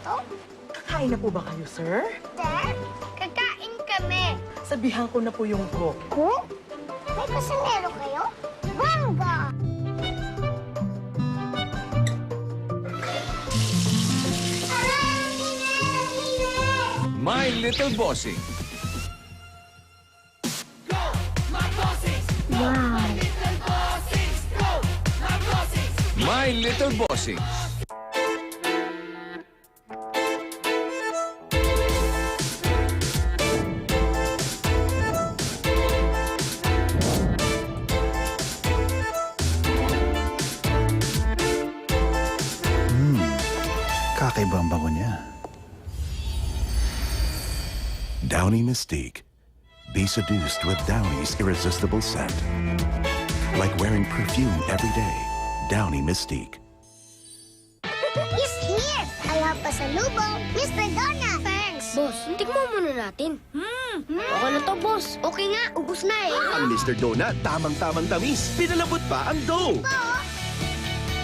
to? Kakain na po ba kayo, sir? Sir, kakain kami. Sabihan ko na po yung cook. Cook? May kusinero kayo? Bongga! My Little Bossing. Wow! My Little Bossing. Kakaiba ang bango niya. Downy Mystique. Be seduced with Downy's irresistible scent. Like wearing perfume every day. Downy Mystique. He's here! Kaya pasalubong, Mr. Donut! Thanks! Boss, tikman muna natin. Okay na to, boss. Okay nga, ubus na eh. Ang Mr. Donut, tamang-tamang tamis. Pinalambot pa ang dough.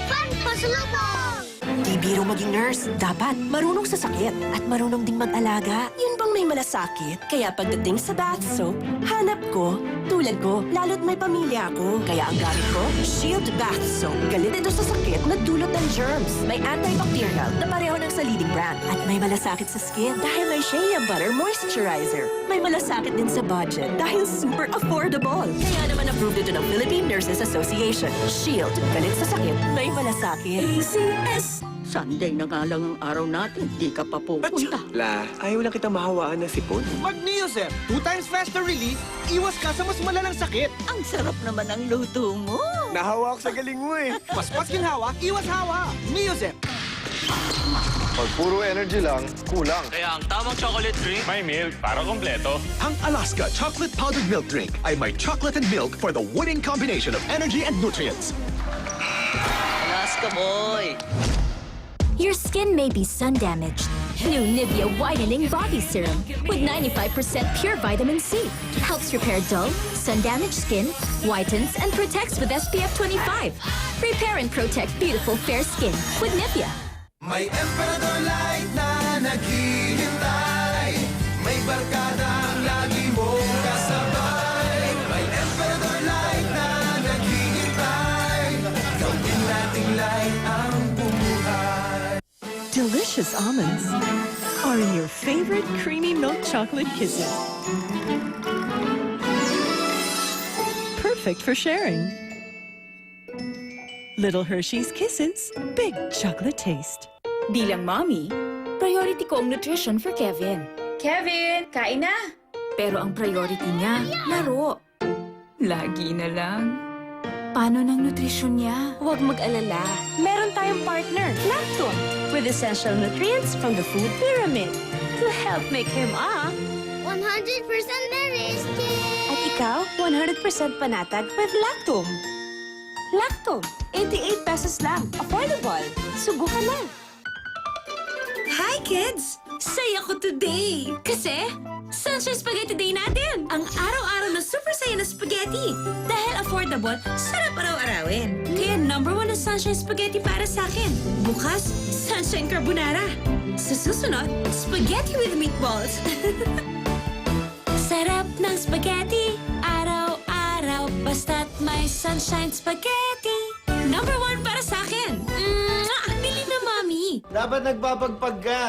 Fun pasalubong! Di biro maging nurse. Dapat marunong sa sakit at marunong ding mag-alaga. Yun bang may malasakit? Kaya pagdating sa bath soap, hanap ko, tulad ko, lalo't may pamilya ako. Kaya ang gamit ko, Shield Bath Soap. Galit ito sa sakit na dulot ng germs. May antibacterial na pareho ng sa leading brand. At may malasakit sa skin dahil may Shea Butter Moisturizer. May malasakit din sa budget dahil super affordable. Kaya naman approved ito ng Philippine Nurses Association. Shield. Galit sa sakit, may malasakit. ACS. Sunday na nga lang ang araw natin, di ka pa pupunta. La, ayaw lang kita mahawaan ng sipon. Mag-Neosep, 2 times faster relief, iwas ka sa mas malalang sakit. Ang sarap naman ang luto mo. Nahawa ako sa galing mo eh. Mas ginhawa, iwas hawa. Neosep. Pag puro energy lang, kulang. Kaya ang tamang chocolate drink, may milk para kompleto. Ang Alaska Chocolate Powdered Milk Drink ay may chocolate and milk for the winning combination of energy and nutrients. Alaska boy! Your skin may be sun-damaged. New Nivea Whitening Body Serum with 95% pure vitamin C. Helps repair dull, sun-damaged skin, whitens, and protects with SPF 25. Repair and protect beautiful fair skin with Nivea. May Emperador Light na naghihintay. May barkada ang lagi mong kasabay. May Emperador Light na naghihintay. Gawin nating light ang bumuhay. Delicious almonds are in your favorite creamy milk chocolate kisses. Perfect for sharing. Little Hershey's Kisses, big chocolate taste. Bilang mommy, priority ko ang nutrition for Kevin. Kevin, kain na! Pero ang priority niya, laro. Lagi na lang. Paano ng nutrisyon niya? Huwag mag-alala. Meron tayong partner, Lactum, with essential nutrients from the food pyramid to help make him a 100% nourished kid! At ikaw, 100% panatag with Lactum. Lactum, 88 pesos lang. Affordable. Subukan na. Hi, kids! Saya ko today! Kasi, Sunshine Spaghetti Day natin! Ang araw-araw na super saya na spaghetti! Dahil affordable, sarap araw-arawin. Kaya #1 na Sunshine Spaghetti para sa akin. Bukas, Sunshine Carbonara. Sa susunod, Spaghetti with Meatballs. Sarap ng spaghetti, araw-araw, basta't may Sunshine Spaghetti. #1 para sa akin. Bili na, Mami. Dapat nagbabagpag ka.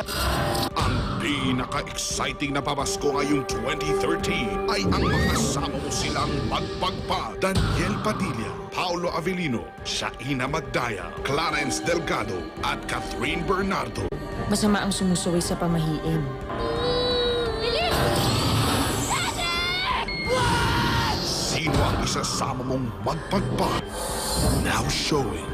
Ang pinaka-exciting na pamasko ngayong 2013 ay ang makasama mo silang magpagpa. Daniel Padilla, Paulo Avellino, Shaina Magdaya, Clarence Delgado, at Catherine Bernardo. Masama ang sumusuway sa pamahiin. Sino ang isasama mong magpagpa? Now showing.